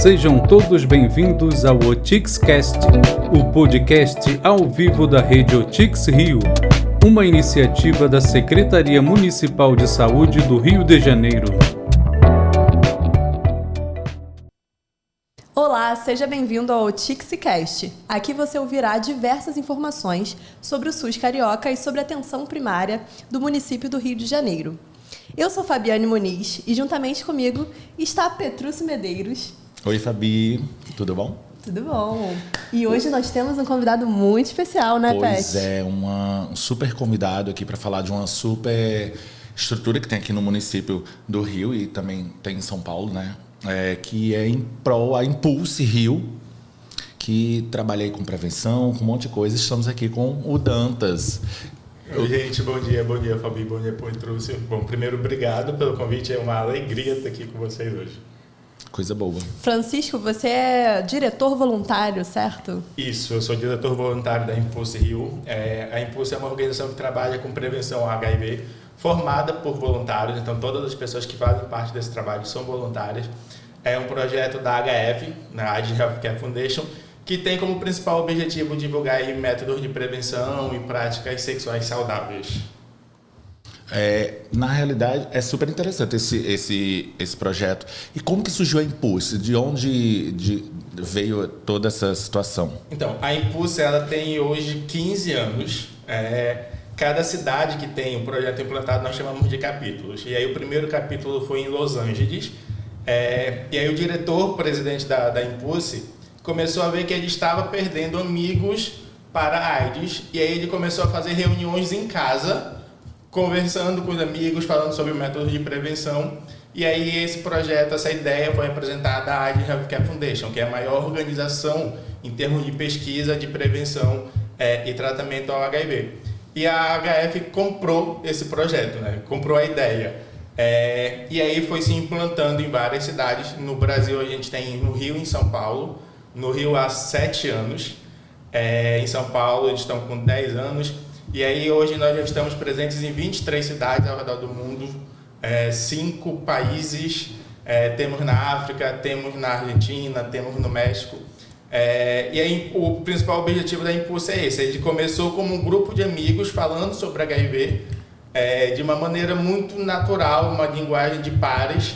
Sejam todos bem-vindos ao OTIXcast, o podcast ao vivo da rede OTIX Rio, uma iniciativa da Secretaria Municipal de Saúde do Rio de Janeiro. Olá, seja bem-vindo ao OTIXcast. Aqui você ouvirá diversas informações sobre o SUS Carioca e sobre a atenção primária do município do Rio de Janeiro. Eu sou Fabiane Muniz e juntamente comigo está a Petrúcio Medeiros. Oi, Fabi. Tudo bom? Tudo bom. E hoje nós temos um convidado muito especial, né, Pet? Pois é, um super convidado aqui para falar de uma super estrutura que tem aqui no município do Rio e também tem em São Paulo, né? Que é em prol a Impulse Rio, que trabalhei com prevenção, com um monte de coisa. Estamos aqui com o Dantas. Oi, gente, bom dia, Fabi, bom dia, Petrúcio. Bom, primeiro, obrigado pelo convite, é uma alegria estar aqui com vocês hoje. Coisa boa. Francisco, você é diretor voluntário, certo? Isso, eu sou diretor voluntário da Impulse Rio. A Impulse é uma organização que trabalha com prevenção ao HIV, formada por voluntários, então todas as pessoas que fazem parte desse trabalho são voluntárias. É um projeto da HF, na AIDS Healthcare Foundation, que tem como principal objetivo divulgar métodos de prevenção e práticas sexuais saudáveis. Na realidade, é super interessante esse projeto. E como que surgiu a Impulse? De onde veio toda essa situação? Então, a Impulse ela tem hoje 15 anos. Cada cidade que tem um projeto implantado nós chamamos de capítulos. E aí o primeiro capítulo foi em Los Angeles. E aí o diretor-presidente da Impulse começou a ver que ele estava perdendo amigos para a AIDS. E aí ele começou a fazer reuniões em casa, conversando com os amigos, falando sobre o método de prevenção. E aí esse projeto, essa ideia foi apresentada à AIDS Healthcare Foundation, que é a maior organização em termos de pesquisa, de prevenção e tratamento ao HIV. E a HF comprou esse projeto, né? Comprou a ideia. E aí foi se implantando em várias cidades. No Brasil a gente tem no Rio e em São Paulo. No Rio há 7 anos. Em São Paulo eles estão com 10 anos. E aí hoje nós já estamos presentes em 23 cidades ao redor do mundo, 5 países, temos na África, temos na Argentina, temos no México. E aí o principal objetivo da Impulse é esse. Ele começou como um grupo de amigos falando sobre HIV, de uma maneira muito natural, uma linguagem de pares.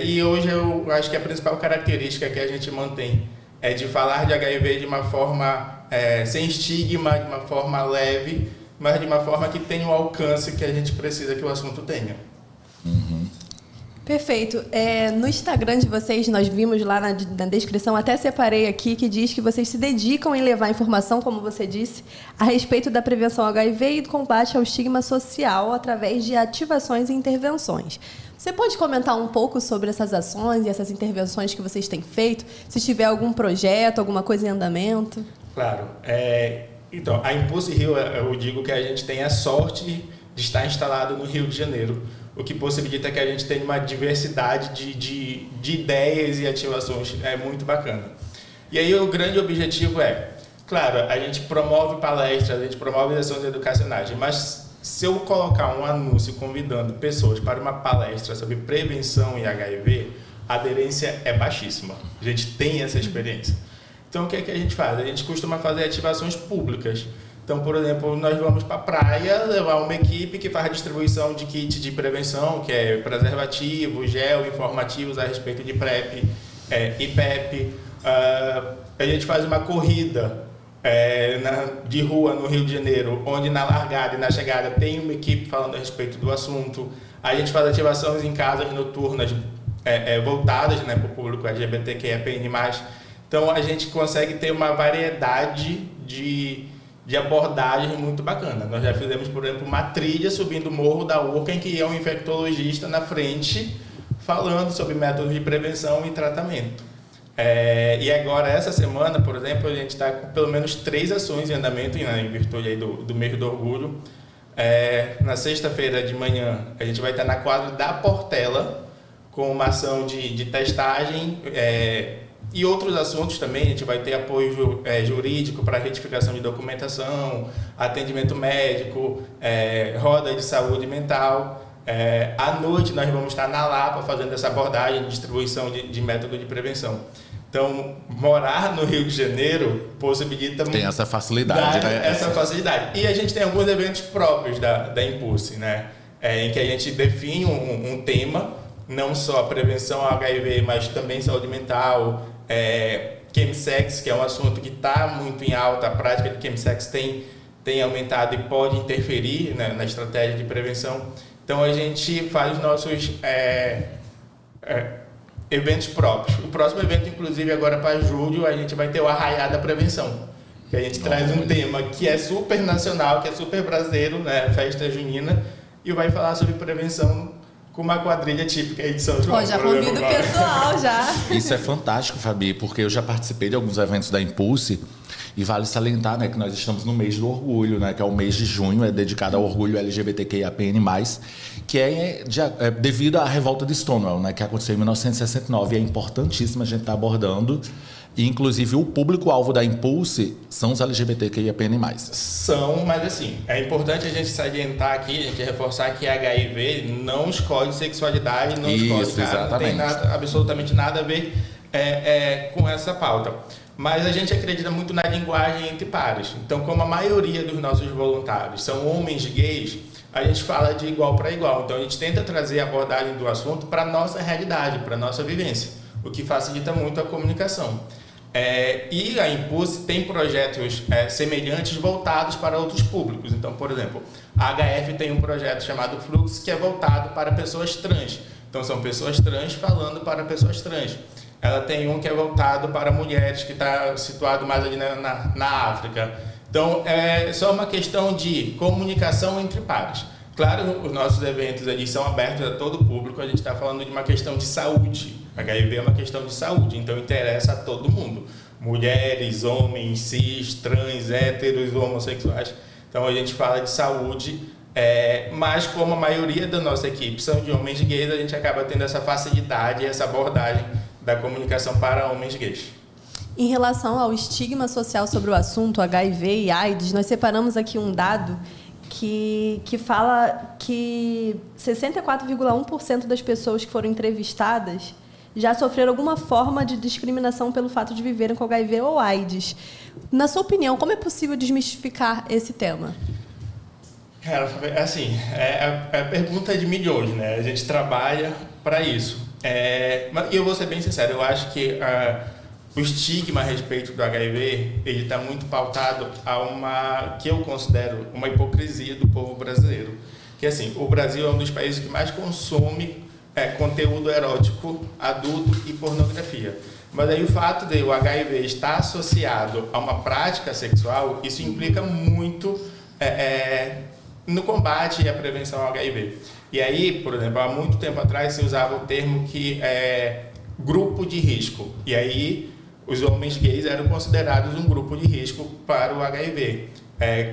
E hoje eu acho que a principal característica que a gente mantém é de falar de HIV de uma forma sem estigma, de uma forma leve, mas de uma forma que tenha o alcance que a gente precisa que o assunto tenha. Uhum. Perfeito. No Instagram de vocês, nós vimos lá na descrição, até separei aqui, que diz que vocês se dedicam em levar informação, como você disse, a respeito da prevenção ao HIV e do combate ao estigma social através de ativações e intervenções. Você pode comentar um pouco sobre essas ações e essas intervenções que vocês têm feito? Se tiver algum projeto, alguma coisa em andamento? Claro. Então, a Impulse Rio, eu digo que a gente tem a sorte de estar instalado no Rio de Janeiro, o que possibilita que a gente tenha uma diversidade de ideias e ativações muito bacana. E aí o grande objetivo claro, a gente promove palestras, a gente promove ações educacionais, mas se eu colocar um anúncio convidando pessoas para uma palestra sobre prevenção e HIV, a aderência é baixíssima. A gente tem essa experiência. Então, o que é que a gente faz? A gente costuma fazer ativações públicas. Então, por exemplo, nós vamos para a praia levar uma equipe que faz distribuição de kit de prevenção, que é preservativo, gel, informativos a respeito de PrEP e PEP. A gente faz uma corrida de rua no Rio de Janeiro, onde na largada e na chegada tem uma equipe falando a respeito do assunto. A gente faz ativações em casas noturnas voltadas para o público LGBTQIA+. Então a gente consegue ter uma variedade de abordagens muito bacana. Nós já fizemos, por exemplo, uma trilha subindo o Morro da Urca, em que é um infectologista na frente falando sobre métodos de prevenção e tratamento. E agora, essa semana, por exemplo, a gente está com pelo menos 3 ações em andamento, em virtude aí do mês do orgulho. Na sexta-feira de manhã, a gente vai estar na quadra da Portela, com uma ação de testagem e outros assuntos também. A gente vai ter apoio jurídico para retificação de documentação, atendimento médico, roda de saúde mental. À noite nós vamos estar na Lapa fazendo essa abordagem de distribuição de método de prevenção. Então, morar no Rio de Janeiro possibilita... Tem essa facilidade, né? Essa facilidade. E a gente tem alguns eventos próprios da Impulse, né? Em que a gente define um tema, não só prevenção ao HIV, mas também saúde mental, chemsex, que é um assunto que está muito em alta, a prática de chemsex tem aumentado e pode interferir, né, na estratégia de prevenção. Então, a gente faz os nossos eventos próprios. O próximo evento, inclusive, agora para julho, a gente vai ter o Arraiá da Prevenção, que a gente traz um tema que é super nacional, que é super brasileiro, né, festa junina, e vai falar sobre prevenção com uma quadrilha típica aí de São João. Já convido o pessoal, já. Isso é fantástico, Fabi, porque eu já participei de alguns eventos da Impulse e vale salientar, né, que nós estamos no mês do orgulho, né, que é o mês de junho, é dedicado ao orgulho LGBTQIAPN+, que é devido à revolta de Stonewall, né, que aconteceu em 1969, e é importantíssimo a gente estar abordando. E, inclusive, o público-alvo da Impulse são os LGBTQIAPN+. São, mas assim, é importante a gente salientar aqui, a gente reforçar que HIV não escolhe sexualidade, não escolhe cara, não tem absolutamente nada a ver com essa pauta. Mas a gente acredita muito na linguagem entre pares. Então, como a maioria dos nossos voluntários são homens gays, a gente fala de igual para igual. Então, a gente tenta trazer a abordagem do assunto para a nossa realidade, para a nossa vivência, o que facilita muito a comunicação. E a Impulse tem projetos semelhantes voltados para outros públicos. Então, por exemplo, a HF tem um projeto chamado Fluxo, que é voltado para pessoas trans. Então, são pessoas trans falando para pessoas trans. Ela tem um que é voltado para mulheres, que está situado mais ali na África. Então, é só uma questão de comunicação entre pares. Claro, os nossos eventos ali são abertos a todo o público, a gente está falando de uma questão de saúde. HIV é uma questão de saúde, então interessa a todo mundo. Mulheres, homens, cis, trans, héteros, homossexuais. Então a gente fala de saúde, mas como a maioria da nossa equipe são de homens gays, a gente acaba tendo essa facilidade, essa abordagem da comunicação para homens gays. Em relação ao estigma social sobre o assunto HIV e AIDS, nós separamos aqui um dado que fala que 64,1% das pessoas que foram entrevistadas já sofreram alguma forma de discriminação pelo fato de viverem com HIV ou AIDS. Na sua opinião, como é possível desmistificar esse tema? Cara, assim, é a pergunta de milhões, né? A gente trabalha para isso. E eu vou ser bem sincero, eu acho que o estigma a respeito do HIV, ele está muito pautado a que eu considero uma hipocrisia do povo brasileiro. Que assim, o Brasil é um dos países que mais consome conteúdo erótico, adulto e pornografia. Mas aí o fato de o HIV estar associado a uma prática sexual, isso implica muito no combate e a prevenção ao HIV. E aí, por exemplo, há muito tempo atrás se usava o termo que grupo de risco. E aí os homens gays eram considerados um grupo de risco para o HIV.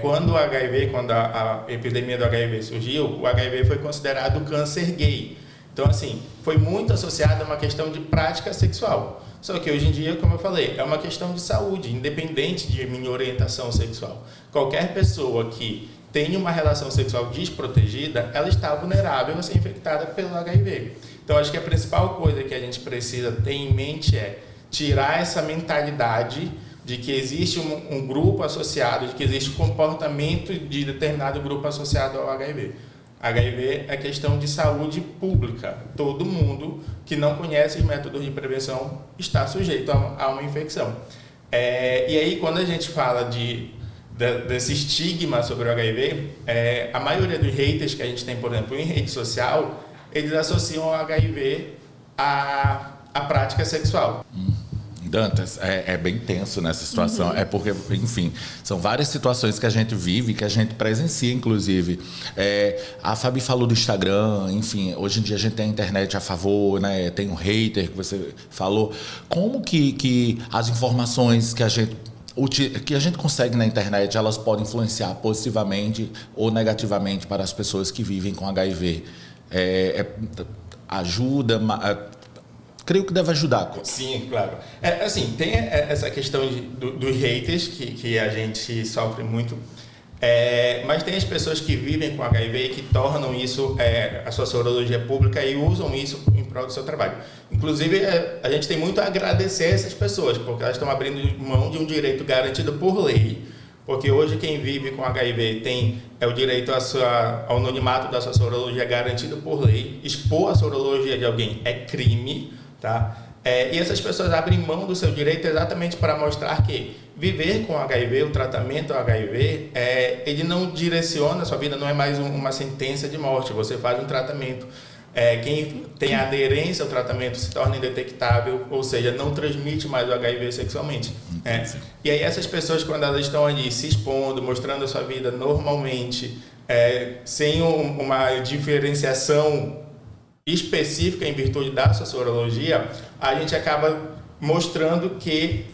Quando a epidemia do HIV surgiu, o HIV foi considerado câncer gay. Então, assim, foi muito associado a uma questão de prática sexual. Só que hoje em dia, como eu falei, é uma questão de saúde, independente de minha orientação sexual. Qualquer pessoa que tenha uma relação sexual desprotegida, ela está vulnerável a ser infectada pelo HIV. Então, acho que a principal coisa que a gente precisa ter em mente é tirar essa mentalidade de que existe um grupo associado, de que existe comportamento de determinado grupo associado ao HIV. HIV é questão de saúde pública. Todo mundo que não conhece os métodos de prevenção está sujeito a uma infecção. E aí, quando a gente fala desse estigma sobre o HIV, a maioria dos haters que a gente tem, por exemplo, em rede social, eles associam o HIV à prática sexual. Dantas, é bem tenso nessa situação. É porque, enfim, são várias situações que a gente vive, que a gente presencia, inclusive. A Fabi falou do Instagram, enfim, hoje em dia a gente tem a internet a favor, né? Tem um hater que você falou. Como que as informações que a gente consegue na internet, elas podem influenciar positivamente ou negativamente para as pessoas que vivem com HIV? Ajuda... Creio que deve ajudar. Sim, claro. Assim, tem essa questão dos haters que a gente sofre muito. Mas tem as pessoas que vivem com HIV e que tornam isso a sua sorologia pública e usam isso em prol do seu trabalho. Inclusive, a gente tem muito a agradecer a essas pessoas, porque elas estão abrindo mão de um direito garantido por lei. Porque hoje quem vive com HIV tem o direito ao anonimato da sua sorologia garantido por lei. Expor a sorologia de alguém é crime, tá? E essas pessoas abrem mão do seu direito exatamente para mostrar que viver com HIV, o tratamento HIV, ele não direciona a sua vida, não é mais uma sentença de morte, você faz um tratamento. Quem tem aderência ao tratamento se torna indetectável, ou seja, não transmite mais o HIV sexualmente. E aí essas pessoas, quando elas estão ali se expondo, mostrando a sua vida normalmente, sem uma diferenciação específica em virtude da sua sorologia, a gente acaba mostrando que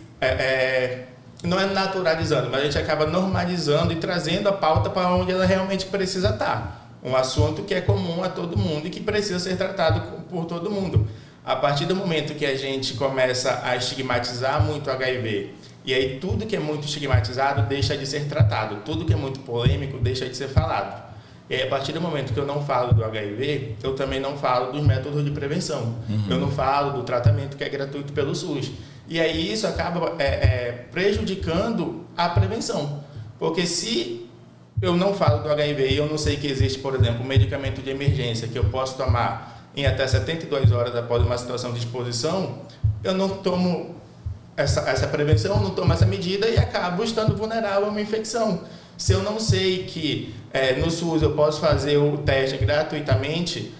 não é naturalizando, mas a gente acaba normalizando e trazendo a pauta para onde ela realmente precisa estar. Um assunto que é comum a todo mundo e que precisa ser tratado por todo mundo. A partir do momento que a gente começa a estigmatizar muito o HIV, e aí tudo que é muito estigmatizado deixa de ser tratado, tudo que é muito polêmico deixa de ser falado. E aí, a partir do momento que eu não falo do HIV, eu também não falo dos métodos de prevenção. Eu não falo do tratamento que é gratuito pelo SUS. E aí isso acaba prejudicando a prevenção. Porque se eu não falo do HIV e eu não sei que existe, por exemplo, um medicamento de emergência que eu posso tomar em até 72 horas após uma situação de exposição, eu não tomo essa prevenção, não tomo essa medida e acabo estando vulnerável a uma infecção. Se eu não sei que no SUS eu posso fazer o teste gratuitamente,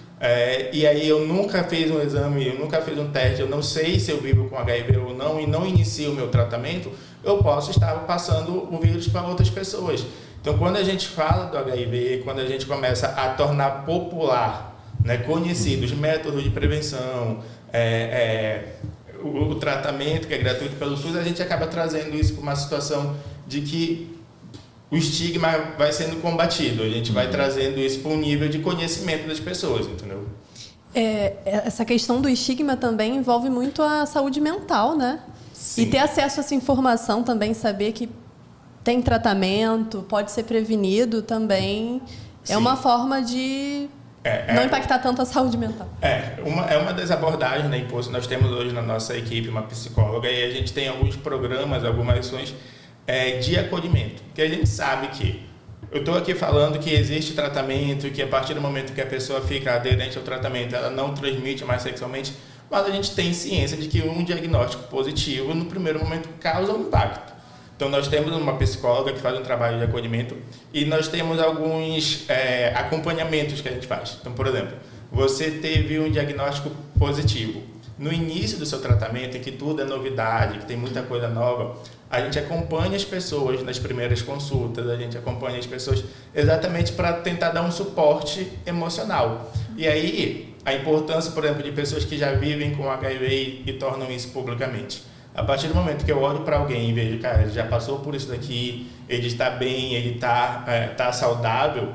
e aí eu nunca fiz um exame, eu nunca fiz um teste, eu não sei se eu vivo com HIV ou não e não inicio o meu tratamento, eu posso estar passando o vírus para outras pessoas. Então, quando a gente fala do HIV, quando a gente começa a tornar popular, conhecido os métodos de prevenção, o tratamento que é gratuito pelo SUS, a gente acaba trazendo isso para uma situação de que o estigma vai sendo combatido, a gente vai trazendo isso para um nível de conhecimento das pessoas, entendeu? Essa questão do estigma também envolve muito a saúde mental, né? Sim. E ter acesso a essa informação também, saber que tem tratamento, pode ser prevenido também, Sim. É uma forma de não impactar tanto a saúde mental. É uma das abordagens na Impulso. Nós temos hoje na nossa equipe uma psicóloga e a gente tem alguns programas, algumas ações de acolhimento, que a gente sabe que eu estou aqui falando que existe tratamento, que a partir do momento que a pessoa fica aderente ao tratamento, ela não transmite mais sexualmente, mas a gente tem ciência de que um diagnóstico positivo, no primeiro momento, causa um impacto. Então, nós temos uma psicóloga que faz um trabalho de acolhimento e nós temos alguns acompanhamentos que a gente faz. Então, por exemplo, você teve um diagnóstico positivo. No início do seu tratamento, em que tudo é novidade, que tem muita coisa nova, a gente acompanha as pessoas nas primeiras consultas, a gente acompanha as pessoas exatamente para tentar dar um suporte emocional. E aí, a importância, por exemplo, de pessoas que já vivem com HIV e tornam isso publicamente. A partir do momento que eu olho para alguém e vejo, cara, ele já passou por isso daqui, ele está bem, ele está saudável,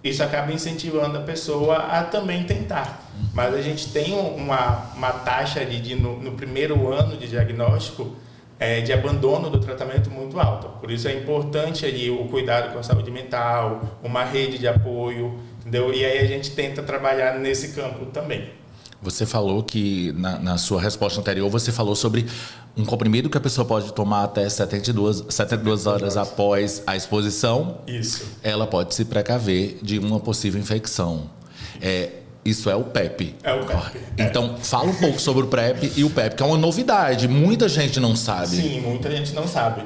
isso acaba incentivando a pessoa a também tentar. Mas a gente tem uma taxa ali no primeiro ano de diagnóstico de abandono do tratamento muito alta. Por isso é importante ali o cuidado com a saúde mental, uma rede de apoio, entendeu? E aí a gente tenta trabalhar nesse campo também. Você falou que, na sua resposta anterior, você falou sobre um comprimido que a pessoa pode tomar até 72 horas após a exposição. Isso. Ela pode se precaver de uma possível infecção. Isso é o PrEP. É o PrEP. Então, fala um pouco sobre o PrEP e o PEP, que é uma novidade. Muita gente não sabe. Sim, muita gente não sabe.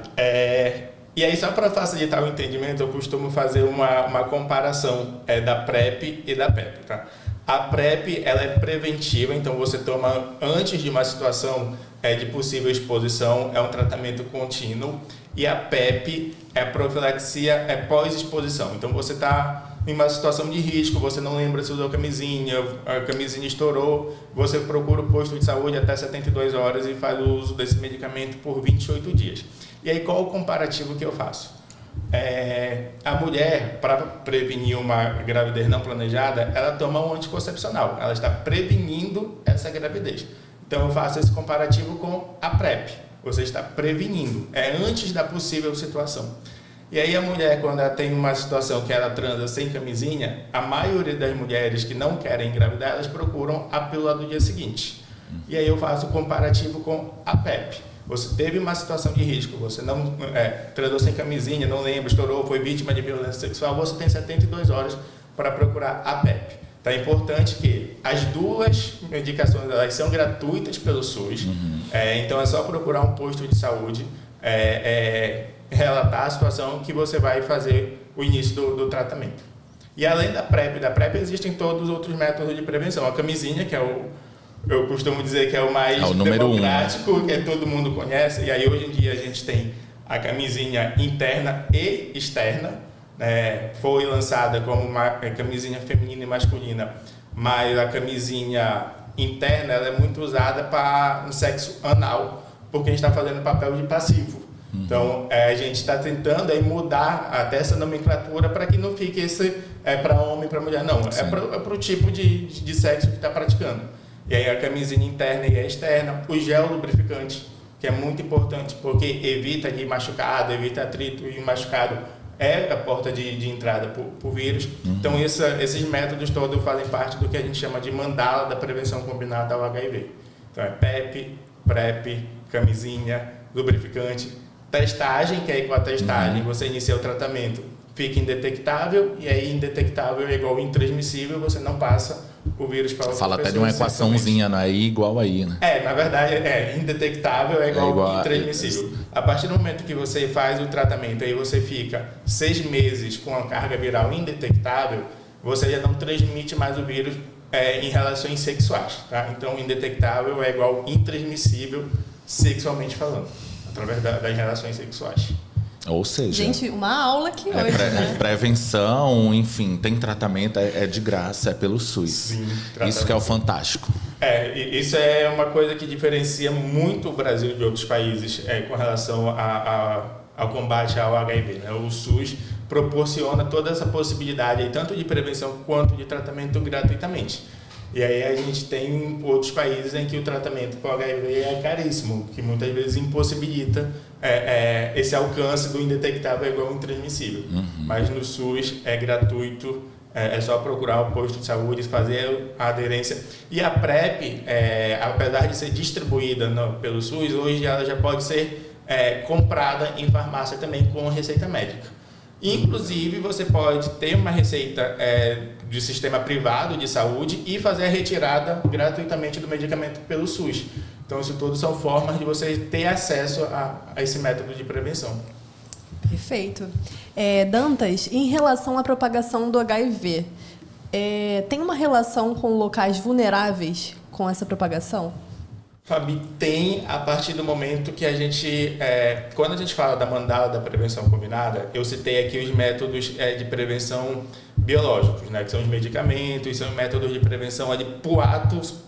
E aí, só para facilitar o entendimento, eu costumo fazer uma comparação da PrEP e da PEP, tá? A PrEP, ela é preventiva, então você toma antes de uma situação de possível exposição, é um tratamento contínuo. E a PEP é a profilaxia pós-exposição. Então você está em uma situação de risco, você não lembra se usou camisinha, a camisinha estourou, você procura o posto de saúde até 72 horas e faz o uso desse medicamento por 28 dias. E aí qual o comparativo que eu faço? A mulher, para prevenir uma gravidez não planejada, ela toma um anticoncepcional, ela está prevenindo essa gravidez. Então eu faço esse comparativo com a PrEP, você está prevenindo, antes da possível situação. E aí a mulher, quando ela tem uma situação que ela transa sem camisinha, a maioria das mulheres que não querem engravidar, elas procuram a pílula do dia seguinte. E aí eu faço o comparativo com a PEP. Você teve uma situação de risco, você não transou sem camisinha, não lembra, estourou, foi vítima de violência sexual, você tem 72 horas para procurar a PEP. Então é importante que as duas medicações elas são gratuitas pelo SUS, então é só procurar um posto de saúde, relatar a situação que você vai fazer o início do tratamento. E além da PrEP existem todos os outros métodos de prevenção. A camisinha, que eu costumo dizer que é o mais democrático, que todo mundo conhece, e aí hoje em dia a gente tem a camisinha interna e externa, foi lançada como uma camisinha feminina e masculina, mas a camisinha interna ela é muito usada no sexo anal, porque a gente está fazendo papel de passivo. Então, a gente está tentando aí mudar até essa nomenclatura para que não fique esse para homem e para mulher. Não, é para o tipo de sexo que está praticando. E aí a camisinha interna e a externa, o gel lubrificante, que é muito importante, porque evita de machucado, evita atrito, e machucado é a porta de entrada para o vírus. Então, esses métodos todos fazem parte do que a gente chama de mandala da prevenção combinada ao HIV. Então, é PEP, PrEP, camisinha, lubrificante, testagem, que aí com a testagem você inicia o tratamento, fica indetectável, e aí indetectável é igual intransmissível, você não passa o vírus para outra pessoa. Fala até de uma equaçãozinha, não é igual aí, né? Na verdade, indetectável é igual intransmissível. A partir do momento que você faz o tratamento, aí você fica 6 meses com a carga viral indetectável, você já não transmite mais o vírus em relações sexuais, tá? Então, indetectável é igual intransmissível sexualmente falando, através das relações sexuais. Ou seja... Gente, uma aula aqui hoje, né? Prevenção, enfim, tem tratamento, é de graça, é pelo SUS. Sim, isso que é o fantástico. Isso é uma coisa que diferencia muito o Brasil de outros países com relação ao combate ao HIV, né? O SUS proporciona toda essa possibilidade, aí, tanto de prevenção quanto de tratamento gratuitamente. E aí a gente tem outros países em que o tratamento com HIV é caríssimo, que muitas vezes impossibilita esse alcance do indetectável igual ao intransmissível. Mas no SUS é gratuito, é só procurar o posto de saúde, fazer a aderência. E a PrEP, apesar de ser distribuída pelo SUS, hoje ela já pode ser comprada em farmácia também com receita médica. Inclusive, você pode ter uma receita de sistema privado de saúde e fazer a retirada gratuitamente do medicamento pelo SUS. Então, isso tudo são formas de você ter acesso a esse método de prevenção. Perfeito. Dantas, em relação à propagação do HIV, tem uma relação com locais vulneráveis com essa propagação? Fabi, tem, a partir do momento que a gente... quando a gente fala da mandala da prevenção combinada, eu citei aqui os métodos de prevenção biológicos, né, que são os medicamentos, são métodos de prevenção por atos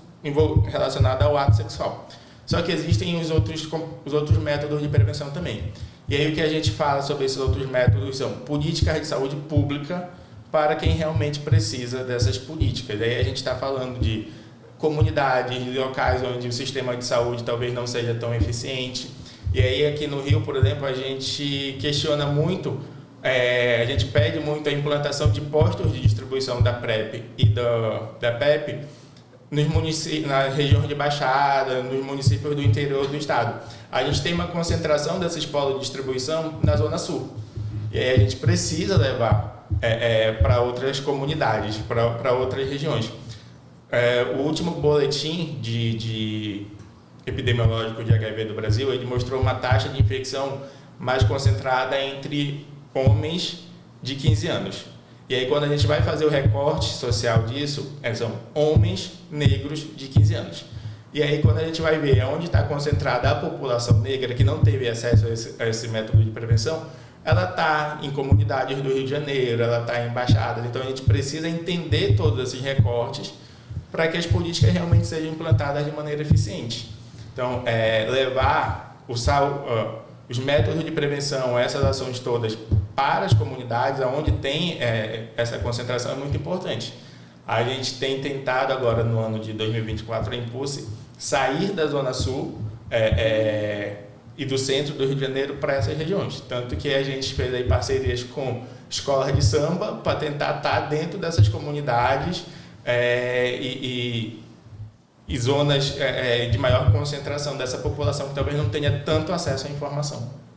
relacionados ao ato sexual. Só que existem os outros métodos de prevenção também. E aí o que a gente fala sobre esses outros métodos são políticas de saúde pública para quem realmente precisa dessas políticas. Aí a gente está falando de comunidades, locais onde o sistema de saúde talvez não seja tão eficiente. E aí aqui no Rio, por exemplo, a gente questiona muito, a gente pede muito a implantação de postos de distribuição da PrEP e da PEP na região de Baixada, nos municípios do interior do estado. A gente tem uma concentração desses polos de distribuição na Zona Sul. E aí a gente precisa levar para outras comunidades, para outras regiões. O último boletim de epidemiológico de HIV do Brasil, ele mostrou uma taxa de infecção mais concentrada entre homens de 15 anos. E aí, quando a gente vai fazer o recorte social disso, são homens negros de 15 anos. E aí, quando a gente vai ver onde está concentrada a população negra que não teve acesso a esse método de prevenção, ela está em comunidades do Rio de Janeiro, ela está em Baixadas. Então, a gente precisa entender todos esses recortes para que as políticas realmente sejam implantadas de maneira eficiente. Então, levar os métodos de prevenção, essas ações todas para as comunidades onde tem essa concentração é muito importante. A gente tem tentado agora, no ano de 2024, a Impulse, sair da Zona Sul e do centro do Rio de Janeiro para essas regiões. Tanto que a gente fez aí parcerias com escolas de samba para tentar estar dentro dessas comunidades e zonas de maior concentração dessa população que talvez não tenha tanto acesso à informação.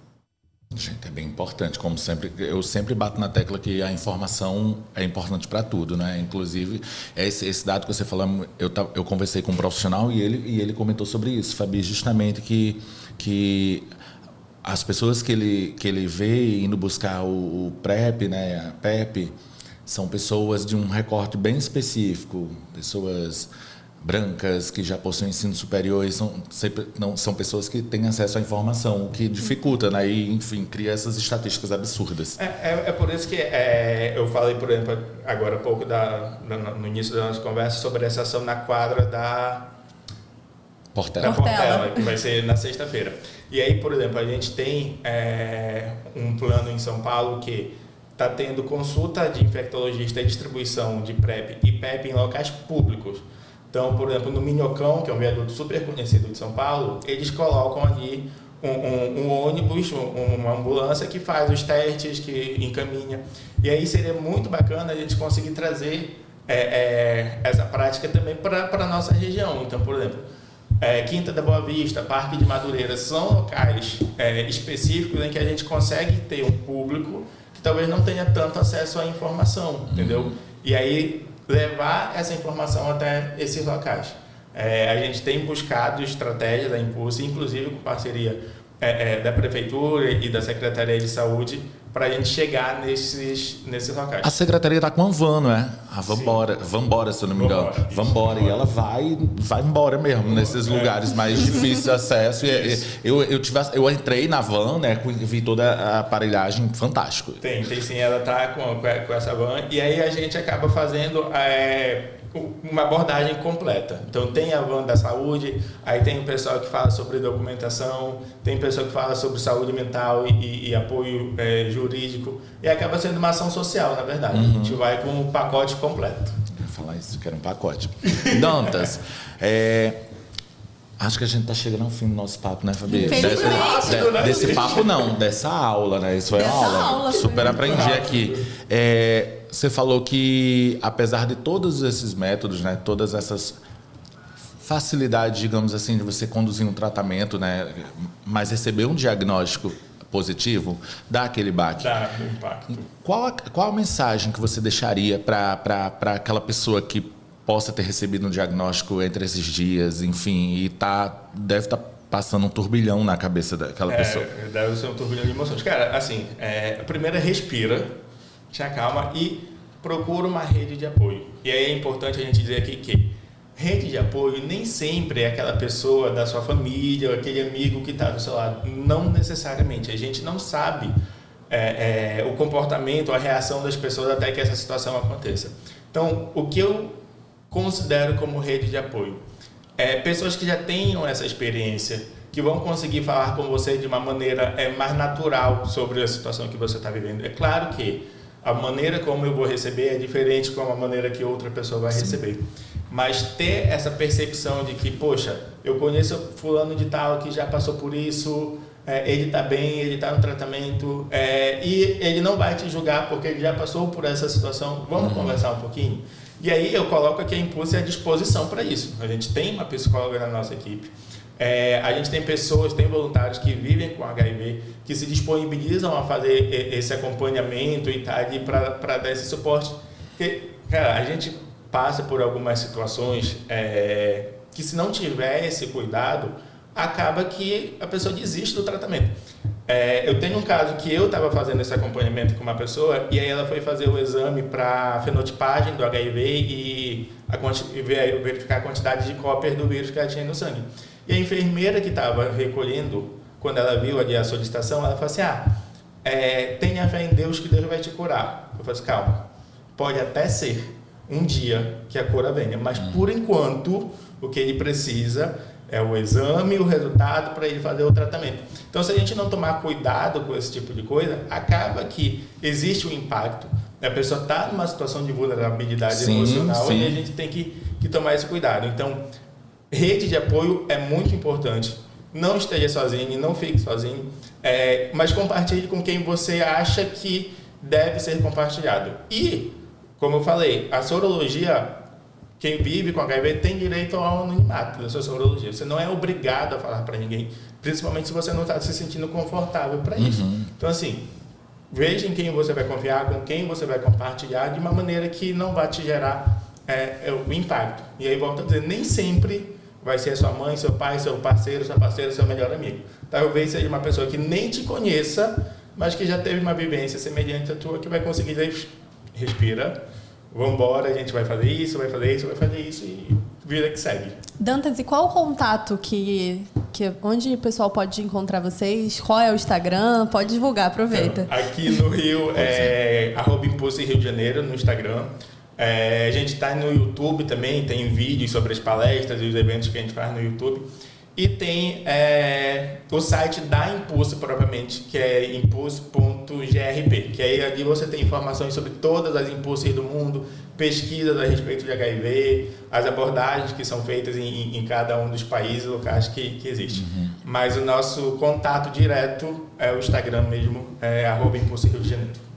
Gente, é bem importante, como sempre, eu sempre bato na tecla que a informação é importante para tudo, né? Inclusive, esse dado que você falou, eu conversei com um profissional e ele comentou sobre isso, Fabi, justamente que as pessoas que ele vê indo buscar o PrEP, né, a PEP, são pessoas de um recorte bem específico, pessoas brancas que já possuem ensino superior e são pessoas que têm acesso à informação, o que dificulta, né? E, enfim, cria essas estatísticas absurdas. É por isso que eu falei, por exemplo, agora há pouco no início da nossa conversa sobre essa ação na quadra da Portela, que vai ser na sexta-feira. E aí, por exemplo, a gente tem um plano em São Paulo que está tendo consulta de infectologista e distribuição de PrEP e PEP em locais públicos. Então, por exemplo, no Minhocão, que é um viaduto super conhecido de São Paulo, eles colocam ali um ônibus, uma ambulância que faz os testes, que encaminha. E aí seria muito bacana a gente conseguir trazer essa prática também para a nossa região. Então, por exemplo, Quinta da Boa Vista, Parque de Madureira, são locais específicos em que a gente consegue ter um público que talvez não tenha tanto acesso à informação, entendeu? E aí levar essa informação até esses locais. A gente tem buscado estratégias da Impulse, inclusive com parceria da Prefeitura e da Secretaria de Saúde, para a gente chegar nesses locais. A Secretaria está com a van, não é? A Vambora, se eu não me engano. Vambora, e ela vai embora mesmo, nesses lugares mais difíceis de acesso. Eu entrei na van, né, vi toda a aparelhagem, fantástico. Tem sim, ela está com essa van, e aí a gente acaba fazendo uma abordagem completa. Então tem a van da saúde, aí tem o pessoal que fala sobre documentação, tem o pessoal que fala sobre saúde mental e apoio jurídico, e acaba sendo uma ação social, na verdade. A gente vai com um pacote completo. Eu ia falar isso, que era um pacote. Dantas, acho que a gente está chegando ao fim do nosso papo, né, Fabi? Desse papo não, dessa aula, né? Isso foi uma aula. Super aprendi aqui. Você falou que, apesar de todos esses métodos, né, todas essas facilidades, digamos assim, de você conduzir um tratamento, né, mas receber um diagnóstico positivo, dá aquele baque. Dá um impacto. Qual a mensagem que você deixaria para aquela pessoa que possa ter recebido um diagnóstico entre esses dias, enfim, e deve estar passando um turbilhão na cabeça daquela pessoa? Deve ser um turbilhão de emoções. Cara, assim, primeiro respira, te acalma e procura uma rede de apoio. E aí é importante a gente dizer aqui que rede de apoio nem sempre é aquela pessoa da sua família, ou aquele amigo que está do seu lado. Não necessariamente. A gente não sabe o comportamento, a reação das pessoas até que essa situação aconteça. Então, o que eu considero como rede de apoio pessoas que já tenham essa experiência, que vão conseguir falar com você de uma maneira mais natural sobre a situação que você está vivendo. É claro que a maneira como eu vou receber é diferente com a maneira que outra pessoa vai receber. Mas ter essa percepção de que, poxa, eu conheço fulano de tal que já passou por isso, ele está bem, ele está no tratamento, e ele não vai te julgar porque ele já passou por essa situação, vamos conversar um pouquinho? E aí eu coloco aqui a Impulse à disposição para isso. A gente tem uma psicóloga na nossa equipe, a gente tem tem voluntários que vivem com HIV, que se disponibilizam a fazer esse acompanhamento e tá ali para dar esse suporte. Porque, cara, a gente passa por algumas situações que, se não tiver esse cuidado, acaba que a pessoa desiste do tratamento. Eu tenho um caso que eu estava fazendo esse acompanhamento com uma pessoa e aí ela foi fazer o exame para fenotipagem do HIV e verificar a quantidade de cópias do vírus que ela tinha no sangue. E a enfermeira que estava recolhendo, quando ela viu ali a solicitação, ela falou assim, tenha fé em Deus que Deus vai te curar. Eu falei assim, calma, pode até ser um dia que a cura venha, mas por enquanto o que ele precisa é o exame, o resultado para ele fazer o tratamento. Então, se a gente não tomar cuidado com esse tipo de coisa, acaba que existe um impacto. A pessoa está numa situação de vulnerabilidade emocional e a gente tem que tomar esse cuidado. Então, rede de apoio é muito importante. não esteja sozinho, não fique sozinho, mas compartilhe com quem você acha que deve ser compartilhado. E, como eu falei, a sorologia, quem vive com HIV tem direito ao anonimato da sua sorologia. Você não é obrigado a falar para ninguém, principalmente se você não está se sentindo confortável para isso. Então, assim, veja em quem você vai confiar, com quem você vai compartilhar, de uma maneira que não vai te gerar o impacto. E aí, volto a dizer, nem sempre vai ser sua mãe, seu pai, seu parceiro, sua parceira, seu melhor amigo. Talvez seja uma pessoa que nem te conheça, mas que já teve uma vivência semelhante à tua, que vai conseguir dizer, respira, vamos embora, a gente vai fazer isso, vai fazer isso, vai fazer isso e vida que segue. Dantas, e qual o contato onde o pessoal pode encontrar vocês? Qual é o Instagram? Pode divulgar, aproveita. Então, aqui no Rio é @Impulse Rio de Janeiro no Instagram. A gente está no YouTube também, tem vídeos sobre as palestras e os eventos que a gente faz no YouTube. E tem o site da Impulse propriamente, que é impulse.grp, que aí ali você tem informações sobre todas as Impulses do mundo, pesquisas a respeito de HIV, as abordagens que são feitas em cada um dos países, locais que existe. Mas o nosso contato direto é o Instagram mesmo, @Impulse Rio de Janeiro.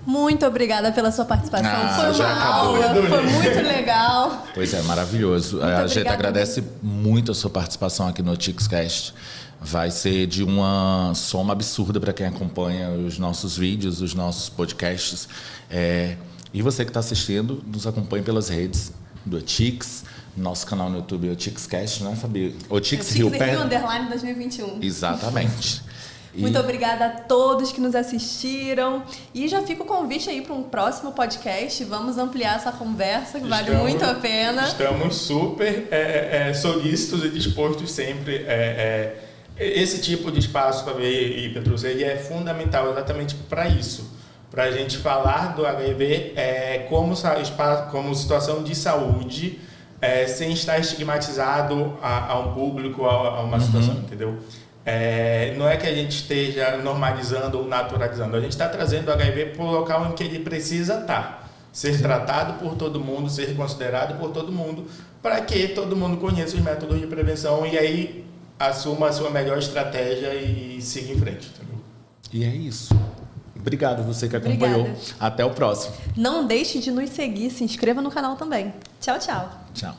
Muito obrigada pela sua participação. Foi uma já acabou. aula, foi muito legal. Pois é, maravilhoso. A gente agradece muito a sua participação aqui no TICScast. Vai ser de uma soma absurda para quem acompanha os nossos vídeos, os nossos podcasts. E você que está assistindo, nos acompanhe pelas redes do TICS, nosso canal no YouTube, o TICScast, né, Fabi? O TICS Rio _ 2021. Exatamente. Muito obrigada a todos que nos assistiram. E já fica o convite aí para um próximo podcast. Vamos ampliar essa conversa, que vale muito a pena. Estamos super solícitos e dispostos sempre. Esse tipo de espaço, Fabi e Petrus, ele é fundamental exatamente para isso. Para a gente falar do HIV como situação de saúde, sem estar estigmatizado a um público, a uma situação, entendeu? Não é que a gente esteja normalizando ou naturalizando, a gente está trazendo o HIV para o local em que ele precisa estar, ser tratado por todo mundo, ser considerado por todo mundo, para que todo mundo conheça os métodos de prevenção e aí assuma a sua melhor estratégia e siga em frente. Entendeu? E é isso. Obrigado você que acompanhou. Obrigada. Até o próximo. Não deixe de nos seguir, se inscreva no canal também. Tchau, tchau. Tchau.